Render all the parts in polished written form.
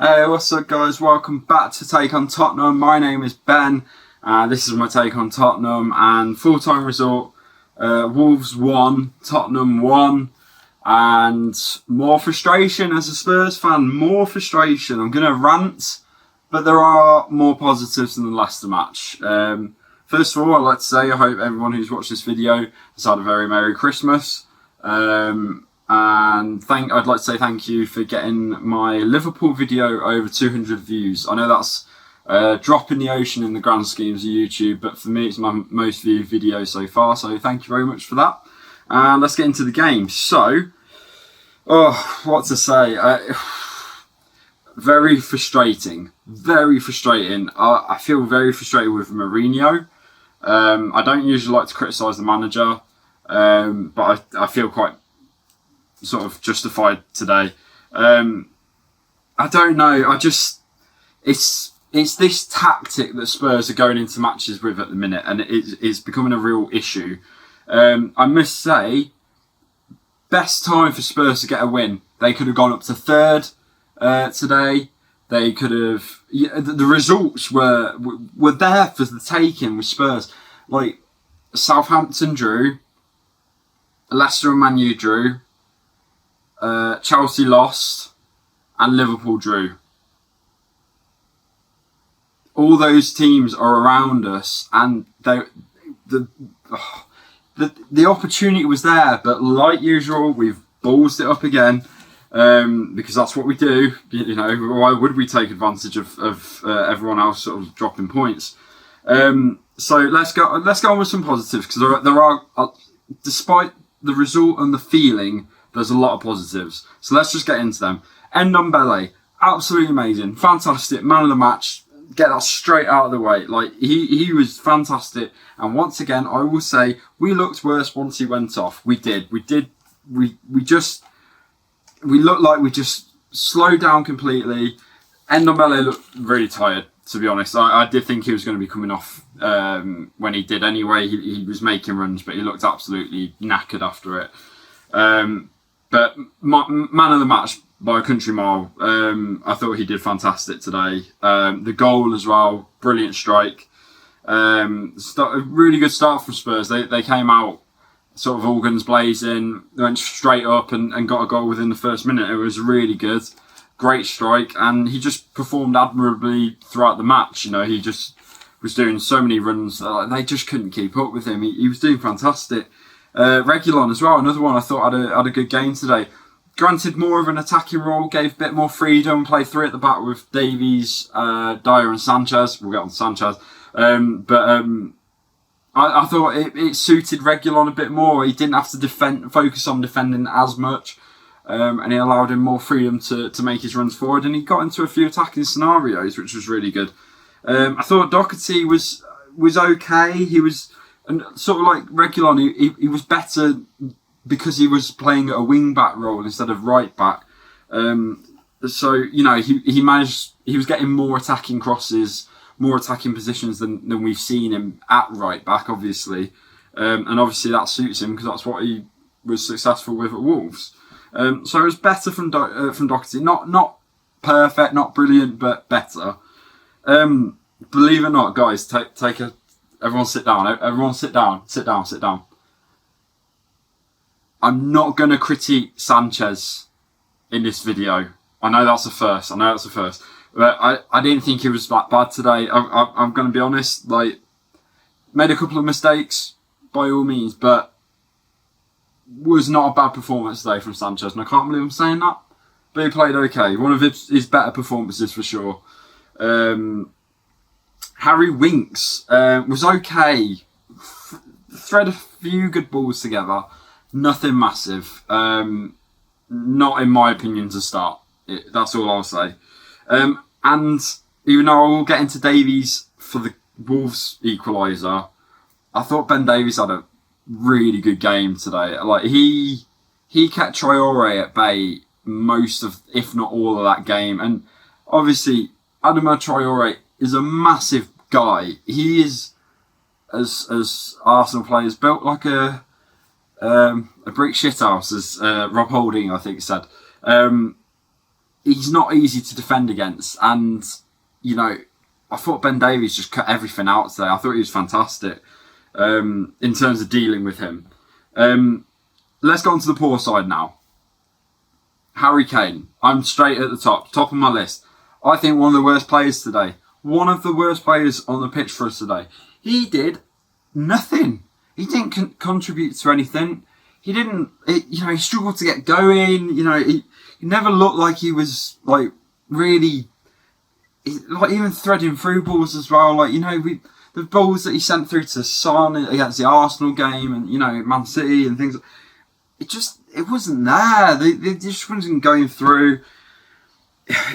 Hey, what's up guys? Welcome back to Take on Tottenham. My name is Ben. This is my take on Tottenham and full-time result. Wolves won, Tottenham won, and more frustration as a Spurs fan, more frustration. I'm going to rant, but there are more positives than the Leicester match. First of all, I'd like to say I hope everyone who's watched this video has had a very Merry Christmas. And I'd like to say thank you for getting my Liverpool video over 200 views. I know that's a drop in the ocean in the grand schemes of YouTube, but for me it's my most viewed video so far, so thank you very much for that. And let's get into the game. So, what to say? Very frustrating. Very frustrating. I feel very frustrated with Mourinho. I don't usually like to criticise the manager, but I feel quite sort of justified today. I don't know. It's this tactic that Spurs are going into matches with at the minute, and it's becoming a real issue. I must say, best time for Spurs to get a win. They could have gone up to third today. They could have. The results were there for the taking with Spurs. Like Southampton drew, Leicester and Man U drew. Chelsea lost and Liverpool drew. All those teams are around us, and the opportunity was there, but like usual, we've ballsed it up again, because that's what we do. You know, why would we take advantage of everyone else sort of dropping points? So let's go on with some positives, because there are despite the result and the feeling, there's a lot of positives. So let's just get into them. Ndombele, absolutely amazing. Fantastic. Man of the match. Get that straight out of the way. Like, he was fantastic. And once again, I will say, we looked worse once he went off. We did. We looked like we just slowed down completely. Ndombele looked really tired, to be honest. I did think he was going to be coming off when he did anyway. He was making runs, but he looked absolutely knackered after it. But man of the match by a country mile. I thought he did fantastic today. The goal as well, brilliant strike. A really good start from Spurs. They came out sort of all guns blazing, went straight up and got a goal within the first minute. It was really good. Great strike, and he just performed admirably throughout the match. You know, he just was doing so many runs that they just couldn't keep up with him. He was doing fantastic. Reguilon as well, another one I thought had a good game today. Granted, more of an attacking role, gave a bit more freedom, played three at the back with Davies, Dyer and Sanchez. We'll get on Sanchez. I thought it suited Reguilon a bit more. He didn't have to focus on defending as much, and it allowed him more freedom to make his runs forward, and he got into a few attacking scenarios, which was really good. I thought Doherty was okay. He was... And sort of like Reguilon, he was better because he was playing a wing-back role instead of right-back. So, you know, he managed... He was getting more attacking crosses, more attacking positions than we've seen him at right-back, obviously. And obviously that suits him because that's what he was successful with at Wolves. So it was better from Doherty. Not perfect, not brilliant, but better. Believe it or not, guys, take a... Everyone sit down. Everyone sit down. Sit down. Sit down. I'm not going to critique Sanchez in this video. I know that's a first. But I didn't think he was that bad today. I'm going to be honest. Like, made a couple of mistakes, by all means, but was not a bad performance today from Sanchez. And I can't believe I'm saying that. But he played okay. One of his better performances for sure. Harry Winks was okay. Thread a few good balls together. Nothing massive. Not in my opinion to start. That's all I'll say. And even though I will get into Davies for the Wolves equaliser, I thought Ben Davies had a really good game today. Like he kept Traore at bay most of, if not all of that game. And obviously, Adama Traore is a massive guy. He is, as Arsenal players, built like a brick shithouse, as Rob Holding I think said. he's not easy to defend against. And, you know, I thought Ben Davies just cut everything out today. I thought he was fantastic in terms of dealing with him. Let's go on to the poor side now. Harry Kane. I'm straight at the top of my list. I think one of the worst players today. One of the worst players on the pitch for us today. He did nothing. He didn't contribute to anything. He didn't, he struggled to get going. You know, he never looked like he was, like, really, like, even threading through balls as well. Like, you know, the balls that he sent through to Son against the Arsenal game and, you know, Man City and things, it wasn't there. They just wasn't going through.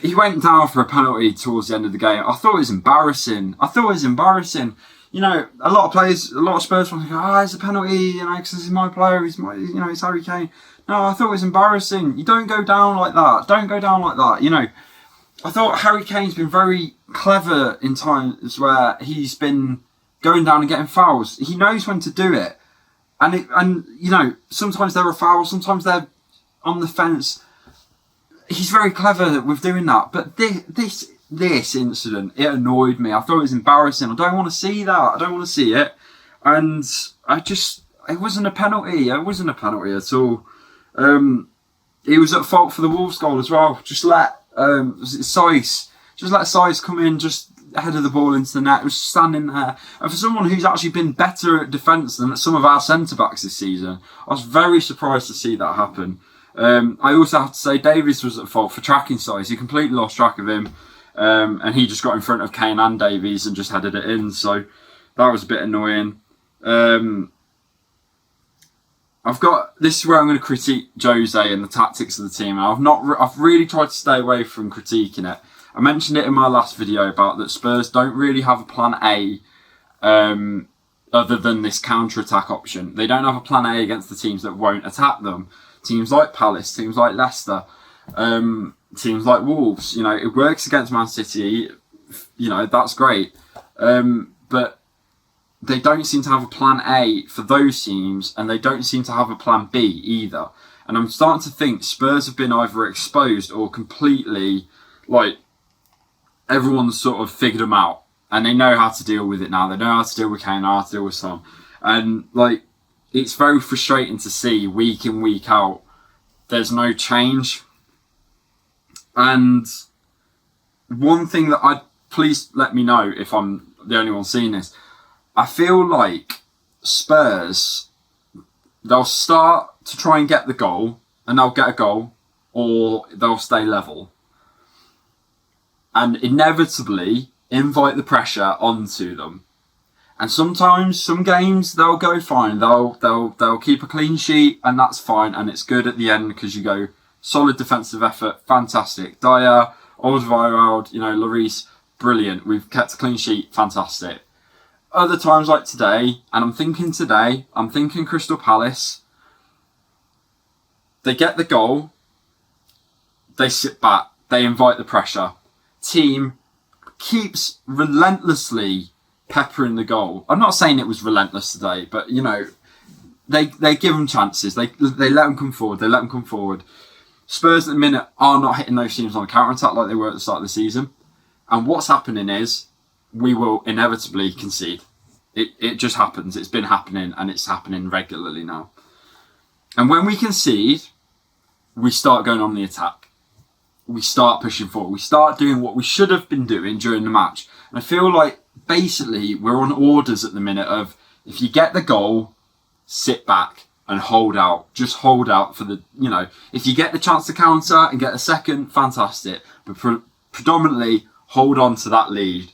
He went down for a penalty towards the end of the game. I thought it was embarrassing. You know, a lot of Spurs fans go, it's a penalty, you know, because this is my player, it's Harry Kane. No, I thought it was embarrassing. You don't go down like that. You know, I thought Harry Kane's been very clever in times where he's been going down and getting fouls. He knows when to do it. And you know, sometimes there are fouls, sometimes they're on the fence. He's very clever with doing that. But this incident, it annoyed me. I thought it was embarrassing. I don't want to see that. I don't want to see it. And it wasn't a penalty. It wasn't a penalty at all. He was at fault for the Wolves goal as well. Just let Size come in, just head of the ball into the net. It was standing there. And for someone who's actually been better at defence than some of our centre-backs this season, I was very surprised to see that happen. I also have to say Davies was at fault for tracking Size. He completely lost track of him. And he just got in front of Kane and Davies and just headed it in. So that was a bit annoying. This is where I'm going to critique Jose and the tactics of the team. I've really tried to stay away from critiquing it. I mentioned it in my last video about that Spurs don't really have a plan A other than this counter-attack option. They don't have a plan A against the teams that won't attack them. Teams like Palace, teams like Leicester, teams like Wolves. You know, it works against Man City. You know, that's great. But they don't seem to have a plan A for those teams, and they don't seem to have a plan B either. And I'm starting to think Spurs have been either exposed or completely, like, everyone's sort of figured them out. And they know how to deal with it now. They know how to deal with Kane, how to deal with Son. And, like, it's very frustrating to see week in, week out, there's no change. And one thing that please let me know if I'm the only one seeing this. I feel like Spurs, they'll start to try and get the goal, and they'll get a goal, or they'll stay level. And inevitably invite the pressure onto them. And sometimes, some games, they'll go fine. They'll keep a clean sheet, and that's fine, and it's good at the end because you go solid defensive effort, fantastic. Dyer, Alderweireld, you know, Lloris, brilliant. We've kept a clean sheet, fantastic. Other times like today, and I'm thinking Crystal Palace. They get the goal, they sit back, they invite the pressure. Team keeps relentlessly peppering the goal. I'm not saying it was relentless today, but you know, they give them chances. They let them come forward. Spurs at the minute are not hitting those teams on a counter attack like they were at the start of the season. And what's happening is we will inevitably concede. It just happens. It's been happening, and it's happening regularly now. And when we concede, we start going on the attack. We start pushing forward. We start doing what we should have been doing during the match. And I feel like basically we're on orders at the minute of, if you get the goal, sit back and hold out. Just hold out for the, you know, if you get the chance to counter and get a second, fantastic. But predominantly hold on to that lead.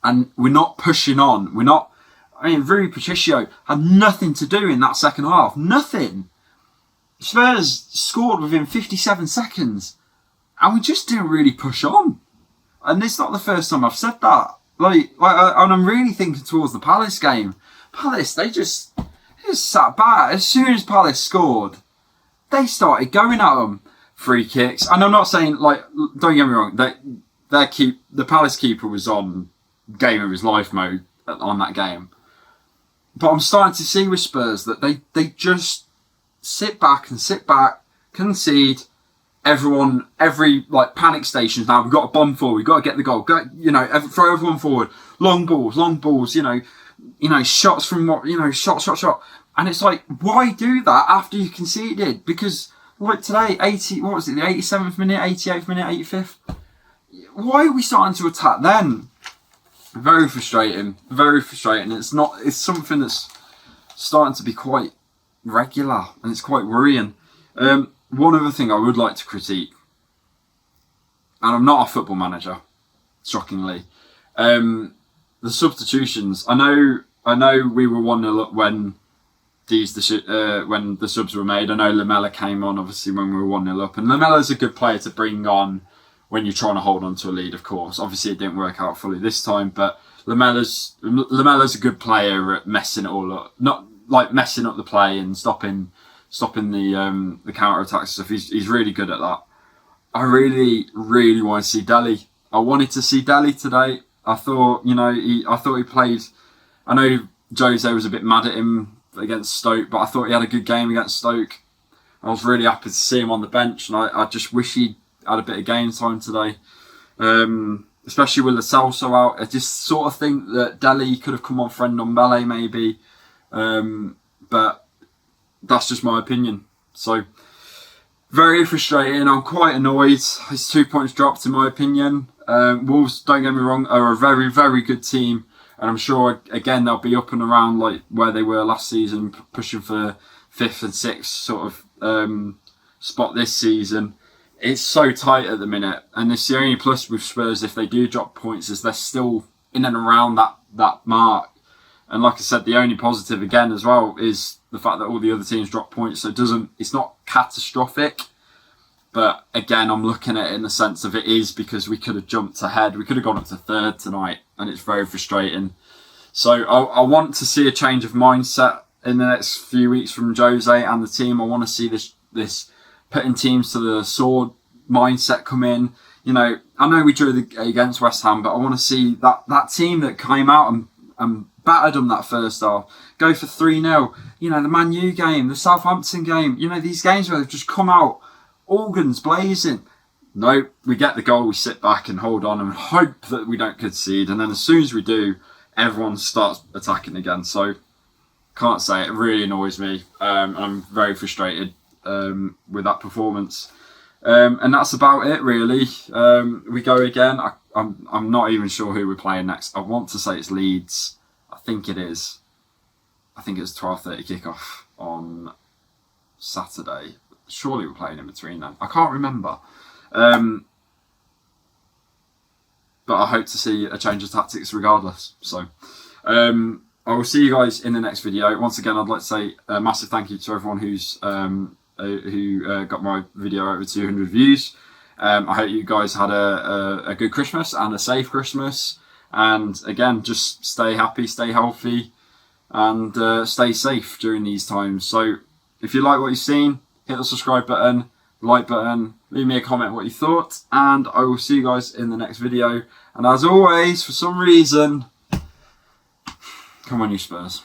And we're not pushing on. Rui Patricio had nothing to do in that second half. Nothing. Spurs scored within 57 seconds. And we just didn't really push on. And it's not the first time I've said that. And I'm really thinking towards the Palace game. Palace, they just sat back. As soon as Palace scored, they started going at them. Free kicks. And I'm not saying, don't get me wrong, the Palace keeper was on game of his life mode on that game. But I'm starting to see with Spurs that they just sit back, concede, every like panic stations now. We've got to bomb forward. We've got to get the goal. Throw everyone forward. Long balls. Shots from shot. And it's like, why do that after you conceded? Because like today, the 87th minute, 88th minute, 85th. Why are we starting to attack then? Very frustrating. It's something that's starting to be quite regular, and it's quite worrying. One other thing I would like to critique, and I'm not a football manager, shockingly, the substitutions. I know we were 1-0 up when when the subs were made. I know Lamela came on obviously when we were 1-0 up, and Lamela's a good player to bring on when you're trying to hold on to a lead, of course. Obviously, it didn't work out fully this time, but Lamela's a good player at messing it all up. Not like messing up the play and stopping the counter attacks stuff. He's really good at that. I really want to see Dele. I wanted to see Dele today. I thought he played. I know Jose was a bit mad at him against Stoke, but I thought he had a good game against Stoke. I was really happy to see him on the bench, and I just wish he had a bit of game time today, especially with Lo Celso out. I just sort of think that Dele could have come on for Ndombele maybe, but that's just my opinion. So very frustrating. I'm quite annoyed. His 2 points dropped in my opinion. Wolves, don't get me wrong, are a very, very good team, and I'm sure again they'll be up and around like where they were last season, pushing for 5th and 6th sort of spot this season. It's so tight at the minute, and it's the only plus with Spurs if they do drop points is they're still in and around that mark. And like I said, the only positive again as well is the fact that all the other teams drop points, so it's not catastrophic. But again, I'm looking at it in the sense of it is because we could have jumped ahead. We could have gone up to 3rd tonight, and it's very frustrating. So I want to see a change of mindset in the next few weeks from Jose and the team. I want to see this putting teams to the sword mindset come in. I know we drew against West Ham, but I want to see that team that came out and battered them that first half go for 3-0. The Man U game, the Southampton game. These games where they've just come out organs blazing. No, we get the goal, we sit back and hold on and hope that we don't concede. And then as soon as we do, everyone starts attacking again. So can't say it really annoys me. I'm very frustrated with that performance, and that's about it really. We go again. I'm not even sure who we're playing next. I want to say it's Leeds. I think it is. I think it's 12:30 kickoff on Saturday. Surely we're playing in between then. I can't remember, but I hope to see a change of tactics regardless. So I will see you guys in the next video. Once again, I'd like to say a massive thank you to everyone who got my video over 200 views. I hope you guys had a good Christmas and a safe Christmas. And again, just stay happy, stay healthy, and stay safe during these times. So if you like what you've seen, hit the subscribe button, like button, leave me a comment what you thought, and I will see you guys in the next video. And as always, for some reason, come on you Spurs.